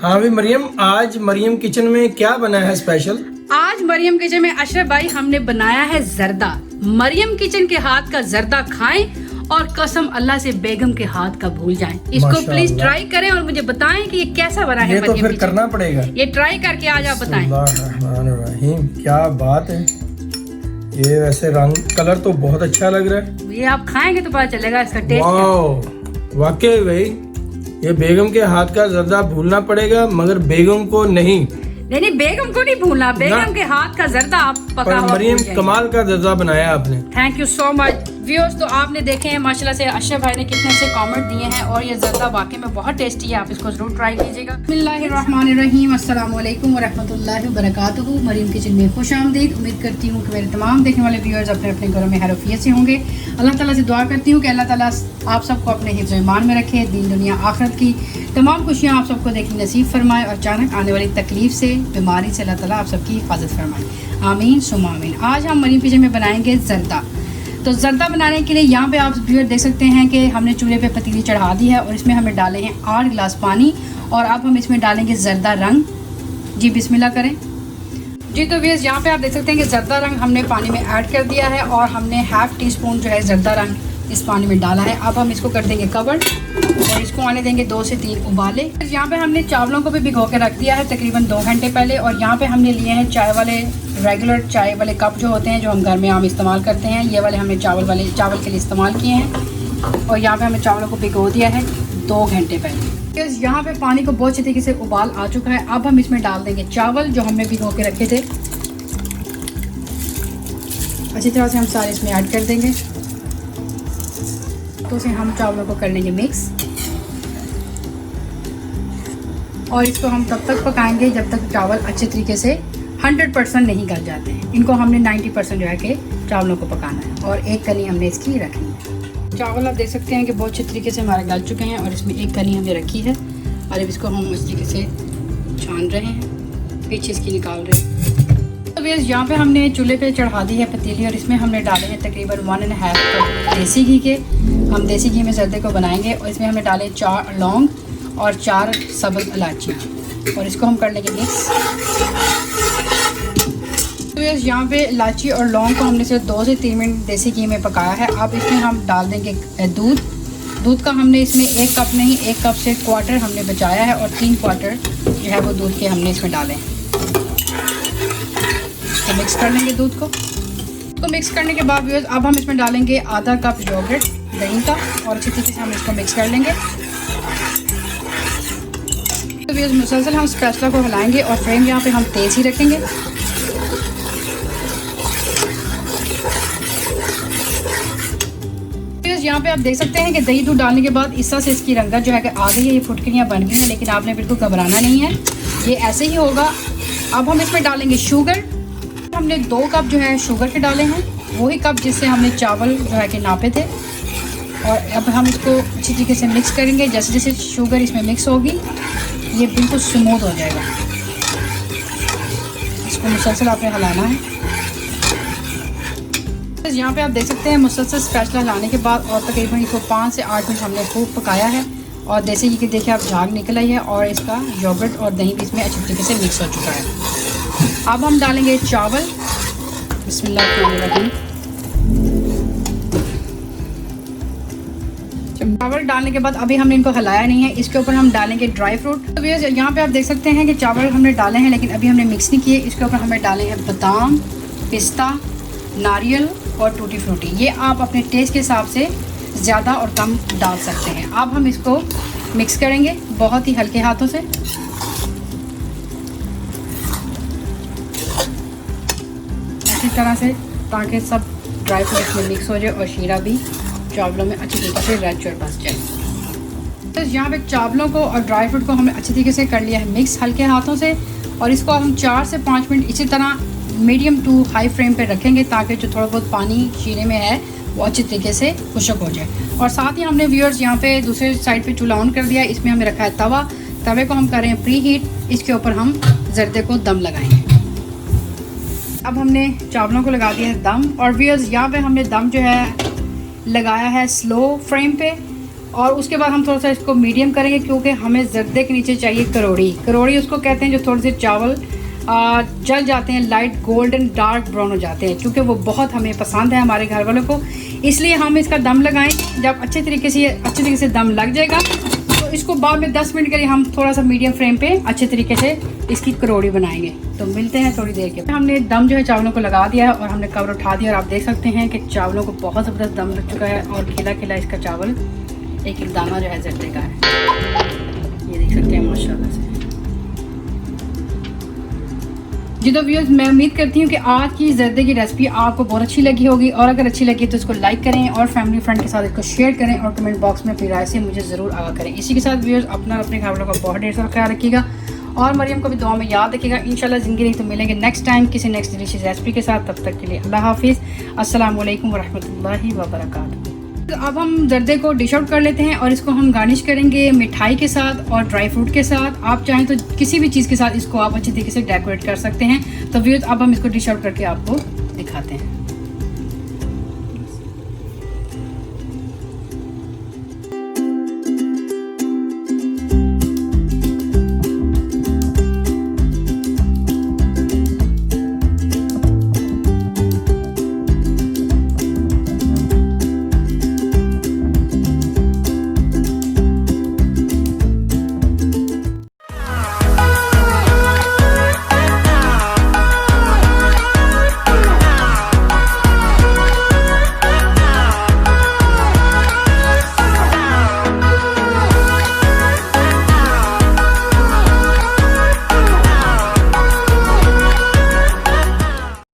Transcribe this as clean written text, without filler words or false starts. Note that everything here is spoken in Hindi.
हाँ भी मरियम, आज मरियम किचन में क्या बना है स्पेशल? आज मरियम किचन में अशरफ भाई हमने बनाया है जर्दा। मरियम किचन के हाथ का जर्दा खाएं और कसम अल्लाह से बेगम के हाथ का भूल जाएं। इसको प्लीज ट्राई करें और मुझे बताएं कि ये कैसा बना है। ये तो फिर करना पड़ेगा। ये ट्राई करके आज आप बताएं। बिस्मिल्लाहिर्रहमानिर्रहीम, क्या बात है। ये वैसे रंग कलर तो बहुत अच्छा लग रहा है। ये आप खाएंगे तो पता चलेगा इसका टेस्ट। वाह, वाकई भाई ये बेगम के हाथ का जर्दा भूलना पड़ेगा, मगर बेगम को नहीं। नहीं, बेगम को नहीं भूलना, बेगम के हाथ का जर्दा आप पका हुआ। मरियम कमाल का जर्दा बनाया आपने। Thank you so much viewers. तो आपने देखे हैं माशाल्लाह से अशरफ भाई ने कितने से कमेंट दिए हैं और ये जर्दा वाकई में बहुत टेस्टी है। आप इसको जरूर ट्राई कीजिएगा। बिस्मिल्लाहिर्रहमानिर्रहीम, अस्सलाम वालेकुम वरहमतुल्लाहि वबरकातुहू। मरियम किचन में खुश आमदीद। उम्मीद करती हूँ कि मेरे तमाम देखने वाले व्यूअर्स अपने अपने घरों में हैरोफियत से होंगे। अल्लाह ताला से दुआ करती हूँ कि अल्लाह ताला आप सबको अपने हिफ्ज़ ईमान में रखे, दीन दुनिया आखिरत की तमाम खुशियाँ आप सबको देखनी नसीब फरमाए और अचानक आने वाली तकलीफ से, बीमारी से अल्लाह ताला आप सबकी हिफाजत फरमाए। आमीन सुम्मा आमीन। आज हम मरियम किचन में बनाएंगे जर्दा। तो जर्दा बनाने के लिए यहाँ पे आप व्यूअर देख सकते हैं कि हमने चूल्हे पे पतीली चढ़ा दी है और इसमें हमें डाले हैं 8 गिलास पानी और अब हम इसमें डालेंगे जर्दा रंग। जी बिस्मिल्लाह करें जी। तो व्यूअर्स यहाँ पे आप देख सकते हैं कि जर्दा रंग हमने पानी में ऐड कर दिया है और हमने ½ टीस्पून जो है जर्दा रंग इस पानी में डाला है। अब हम इसको कर देंगे कवर और इसको आने देंगे 2 से 3 उबाले। यहाँ पे हमने चावलों को भी भिगो के रख दिया है तकरीबन 2 घंटे पहले। और यहाँ पे हमने लिए हैं चाय वाले, रेगुलर चाय वाले कप जो होते हैं जो हम घर में आम इस्तेमाल करते हैं, ये वाले हमने चावल के लिए इस्तेमाल किए हैं। और यहाँ पे हमने चावलों को भिगो दिया है 2 घंटे पहले। यहाँ पे पानी को बहुत अच्छी तरीके से उबाल आ चुका है। अब हम इसमें डाल देंगे चावल जो हमने भिगो के रखे थे। अच्छी तरह से हम सारे इसमें ऐड कर देंगे। तो उसे हम चावलों को कर लेंगे मिक्स और इसको हम तब तक पकाएंगे जब तक चावल अच्छे तरीके से 100% नहीं गल जाते हैं। इनको हमने 90% जो है कि चावलों को पकाना है और एक कली हमने इसकी रखनी है। चावल आप देख सकते हैं कि बहुत अच्छे तरीके से हमारे गल चुके हैं और इसमें एक कली हमने रखी है और अब इसको हम इस तरीके से छान रहे हैं, पीछे इसकी निकाल रहे हैं। तो बस यहाँ पे हमने चूल्हे पे चढ़ा दी है पतीली और इसमें हमने डाले हैं तकरीबन 1.5 कप देसी घी के। हम देसी घी में जर्दे को बनाएंगे और इसमें हमने डाले 4 लौंग और 4 सब्ज़ इलायची और इसको हम कर लेंगे मिक्स। तो बस यहाँ पे इलायची और लौंग को हमने सिर्फ 2 से 3 मिनट देसी घी में पकाया है। अब इसमें हम डाल देंगे दूध का हमने इसमें 1 कप नहीं 1 कप से क्वार्टर हमने बचाया है और 3 क्वार्टर जो है वो दूध के हमने इसमें डाले हैं। तो मिक्स कर लेंगे दूध को। तो मिक्स करने के बाद अब हम इसमें डालेंगे आधा कप योगर्ट दही का और अच्छी तरीके से हम इसको मिक्स कर लेंगे। तो व्यूअर्स मुसलसल हम स्पैचुला को हिलाएंगे और फ्लेम यहाँ पे हम तेज़ ही रखेंगे। यहाँ पे आप देख सकते हैं कि दही दूध डालने के बाद इस तरह से इसकी रंगत जो है कि आ गई है, ये फुटकरियाँ बन गई हैं, लेकिन आपने बिल्कुल घबराना नहीं है, ये ऐसे ही होगा। अब हम इसमें डालेंगे शुगर। हमने 2 कप जो है शुगर के डाले हैं, वही कप जिससे हमने चावल जो है कि नापे थे। और अब हम इसको अच्छी तरीके से मिक्स करेंगे। जैसे जैसे शुगर इसमें मिक्स होगी ये बिल्कुल स्मूथ हो जाएगा। इसको मुसलसल आपने हिलाना है। तो यहाँ पे आप देख सकते हैं मुसलसल स्पैचुला हिलाने के बाद और तकरीबन इसको 5 से 8 मिनट हमने खूब पकाया है और जैसे कि देखिए आप झाग निकल आई है और इसका योगर्ट और दही भी इसमें अच्छी तरीके से मिक्स हो चुका है। अब हम डालेंगे चावल। बिस्मिल्लाहिर्रहमानिर्रहीम। चावल डालने के बाद अभी हमने इनको हिलाया नहीं है, इसके ऊपर हम डालेंगे ड्राई फ्रूट। तो यहाँ पे आप देख सकते हैं कि चावल हमने डाले हैं लेकिन अभी हमने मिक्स नहीं किए। इसके ऊपर हमें डाले हैं बादाम, पिस्ता, नारियल और टूटी फ्रूटी। ये आप अपने टेस्ट के हिसाब से ज़्यादा और कम डाल सकते हैं। अब हम इसको मिक्स करेंगे बहुत ही हल्के हाथों से। इसी तरह से ताकि सब ड्राई फ्रूट में मिक्स हो जाए और शीरा भी चावलों में अच्छी तरीके से रच और बस जाए। तो यहाँ पे चावलों को और ड्राई फ्रूट को हमने अच्छी तरीके से कर लिया है मिक्स हल्के हाथों से और इसको हम 4 से 5 मिनट इसी तरह मीडियम टू हाई फ्लेम पे रखेंगे ताकि जो थोड़ा बहुत पानी शीरे में है वो अच्छी तरीके से खुश्क हो जाए। और साथ ही हमने व्यूअर्स यहाँ पे दूसरे साइड पे चूल्हा ऑन कर दिया है। इसमें हमने रखा है तवा। तवे को हम कर रहे हैं प्री हीट। इसके ऊपर हम जर्दे को दम लगाएंगे। अब हमने चावलों को लगा दिया है दम और व्यूअर्स यहाँ पे हमने दम जो है लगाया है स्लो फ्लेम पे और उसके बाद हम थोड़ा सा इसको मीडियम करेंगे क्योंकि हमें जर्दे के नीचे चाहिए करोड़ी। करोड़ी उसको कहते हैं जो थोड़े से चावल जल जाते हैं, लाइट गोल्डन डार्क ब्राउन हो जाते हैं, क्योंकि वो बहुत हमें पसंद है हमारे घर वालों को। इसलिए हम इसका दम लगाएंगे। जब अच्छे तरीके से दम लग जाएगा तो इसको बाद में 10 मिनट के लिए हम थोड़ा सा मीडियम फ्लेम पे अच्छे तरीके से इसकी करोड़ी बनाएंगे। तो मिलते हैं थोड़ी देर के। हमने दम जो है चावलों को लगा दिया है और हमने कवर उठा दिया और आप देख सकते हैं कि चावलों को बहुत ज़बरदस्त दम लग चुका है और खिला खिला इसका चावल एक एक दाना जो है जर्दे का है, ये देख सकते हैं माशाल्लाह से। जी तो व्यूअर्स, मैं उम्मीद करती हूँ कि आज की जर्दे की रेसिपी आपको बहुत अच्छी लगी होगी, और अगर अच्छी लगी तो इसको लाइक करें और फैमिली फ्रेंड के साथ इसको शेयर करें और कमेंट बॉक्स में अपनी राय से मुझे ज़रूर आगाह करें। इसी के साथ व्यूअर्स, अपना और अपने घर वालों का बहुत ढेर सारा ख्याल रखिएगा और मरियम को भी दुआ में याद रखिएगा। इंशाल्लाह ज़िंदगी नहीं तो मिलेंगे नेक्स्ट टाइम किसी नेक्स्ट डिलीशियस रेसिपी के साथ। तब तक के लिए अल्लाह हाफिज़, अस्सलाम वालेकुम वरहमतुल्लाहि वबरकातुहू। तो अब हम जर्दे को डिश आउट कर लेते हैं और इसको हम गार्निश करेंगे मिठाई के साथ और ड्राई फ्रूट के साथ। आप चाहें तो किसी भी चीज़ के साथ इसको आप अच्छी तरीके से डेकोरेट कर सकते हैं। तो व्यूअर्स, अब हम इसको डिश आउट करके आपको दिखाते हैं।